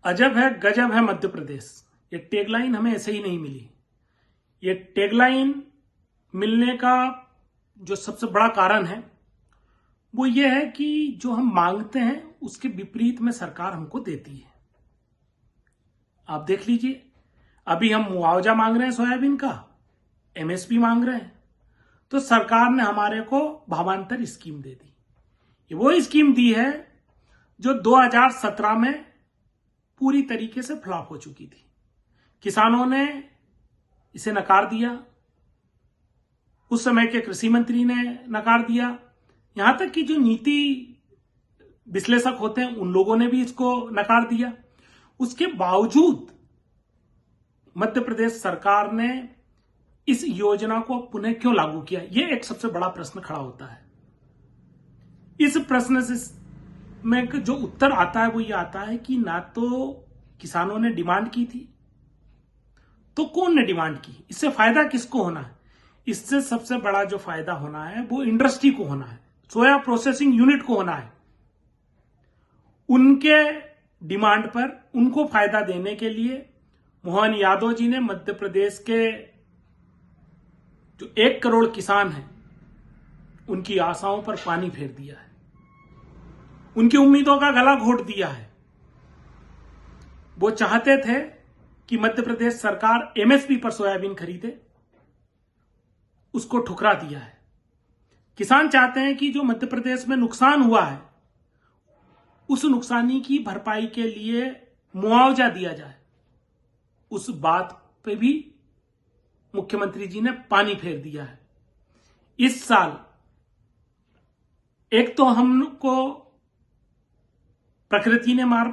अजब है गजब है मध्य प्रदेश। ये टैगलाइन हमें ऐसे ही नहीं मिली। ये टैगलाइन मिलने का जो सबसे बड़ा कारण है वो ये है कि जो हम मांगते हैं उसके विपरीत में सरकार हमको देती है। आप देख लीजिए, अभी हम मुआवजा मांग रहे हैं सोयाबीन का, एमएसपी मांग रहे हैं, तो सरकार ने हमारे को भावांतर स्कीम दे दी। ये वो स्कीम दी है जो 2017 में पूरी तरीके से फ्लॉप हो चुकी थी। किसानों ने इसे नकार दिया, उस समय के कृषि मंत्री ने नकार दिया, यहां तक कि जो नीति विश्लेषक होते हैं उन लोगों ने भी इसको नकार दिया। उसके बावजूद मध्य प्रदेश सरकार ने इस योजना को पुनः क्यों लागू किया, यह एक सबसे बड़ा प्रश्न खड़ा होता है। इस प्रश्न से में जो उत्तर आता है वो ये आता है कि ना तो किसानों ने डिमांड की थी, तो कौन ने डिमांड की, इससे फायदा किसको होना है? इससे सबसे बड़ा जो फायदा होना है वो इंडस्ट्री को होना है, सोया प्रोसेसिंग यूनिट को होना है। उनके डिमांड पर उनको फायदा देने के लिए मोहन यादव जी ने मध्य प्रदेश के जो 1 करोड़ किसान हैं उनकी आशाओं पर पानी फेर दिया है, उनकी उम्मीदों का गला घोट दिया है। वो चाहते थे कि मध्य प्रदेश सरकार एमएसपी पर सोयाबीन खरीदे, उसको ठुकरा दिया है। किसान चाहते हैं कि जो मध्य प्रदेश में नुकसान हुआ है उस नुकसानी की भरपाई के लिए मुआवजा दिया जाए। उस बात पे भी मुख्यमंत्री जी ने पानी फेर दिया है। इस साल एक तो हमको प्रकृति ने मार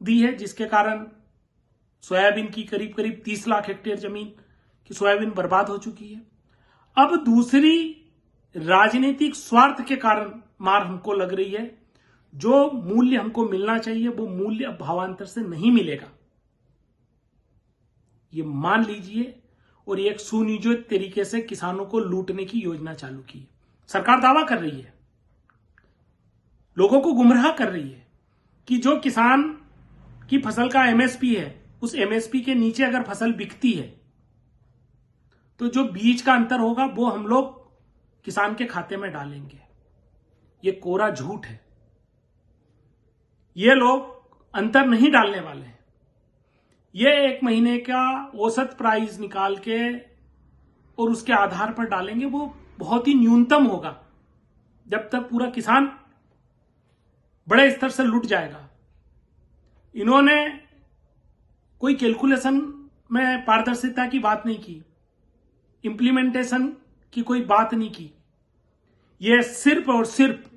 दी है, जिसके कारण सोयाबीन की करीब करीब 30 लाख हेक्टेयर जमीन की सोयाबीन बर्बाद हो चुकी है। अब दूसरी राजनीतिक स्वार्थ के कारण मार हमको लग रही है। जो मूल्य हमको मिलना चाहिए वो मूल्य अब भावांतर से नहीं मिलेगा, ये मान लीजिए। और ये एक सुनियोजित तरीके से किसानों को लूटने की योजना चालू की है। सरकार दावा कर रही है, लोगों को गुमराह कर रही है कि जो किसान की फसल का एमएसपी है उस एमएसपी के नीचे अगर फसल बिकती है तो जो बीज का अंतर होगा वो हम लोग किसान के खाते में डालेंगे। ये कोरा झूठ है। ये लोग अंतर नहीं डालने वाले हैं। ये 1 महीने का औसत प्राइस निकाल के और उसके आधार पर डालेंगे, वो बहुत ही न्यूनतम होगा जब तक पूरा किसान बड़े स्तर से लूट जाएगा। इन्होंने कोई कैलकुलेशन में पारदर्शिता की बात नहीं की, इंप्लीमेंटेशन की कोई बात नहीं की। यह सिर्फ और सिर्फ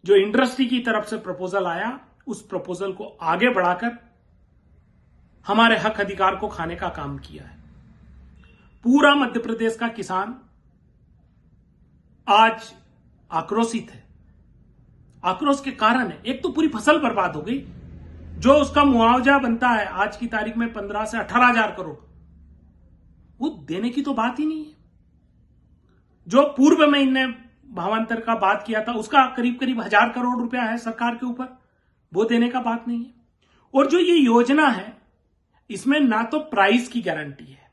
जो इंडस्ट्री की तरफ से प्रपोजल आया उस प्रपोजल को आगे बढ़ाकर हमारे हक अधिकार को खाने का काम किया है। पूरा मध्य प्रदेश का किसान आज आक्रोशित है। आक्रोश के कारण है, एक तो पूरी फसल बर्बाद हो गई, जो उसका मुआवजा बनता है आज की तारीख में 15 से 18 हजार करोड़, वो देने की तो बात ही नहीं है। जो पूर्व में इनने भावांतर का बात किया था उसका करीब करीब 1000 करोड़ रुपया है सरकार के ऊपर, वो देने का बात नहीं है। और जो ये योजना है इसमें ना तो प्राइस की गारंटी है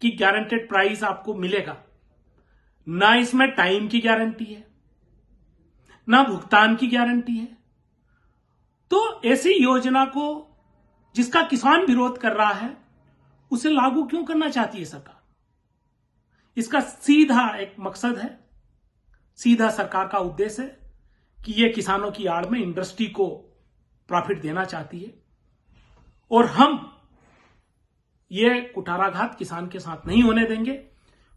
कि गारंटेड प्राइस आपको मिलेगा, ना इसमें टाइम की गारंटी है, ना भुगतान की गारंटी है। तो ऐसी योजना को जिसका किसान विरोध कर रहा है उसे लागू क्यों करना चाहती है सरकार? इसका सीधा एक मकसद है, सीधा सरकार का उद्देश्य है कि यह किसानों की आड़ में इंडस्ट्री को प्रॉफिट देना चाहती है। और हम ये कुठाराघात किसान के साथ नहीं होने देंगे।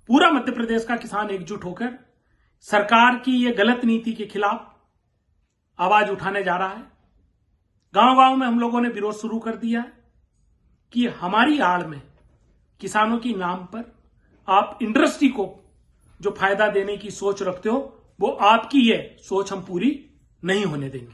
पूरा मध्य प्रदेश का किसान एकजुट होकर सरकार की ये गलत नीति के खिलाफ आवाज उठाने जा रहा है। गांव-गांव में हम लोगों ने विरोध शुरू कर दिया है कि हमारी आड़ में किसानों की नाम पर आप इंडस्ट्री को जो फायदा देने की सोच रखते हो वो आपकी ये सोच हम पूरी नहीं होने देंगे।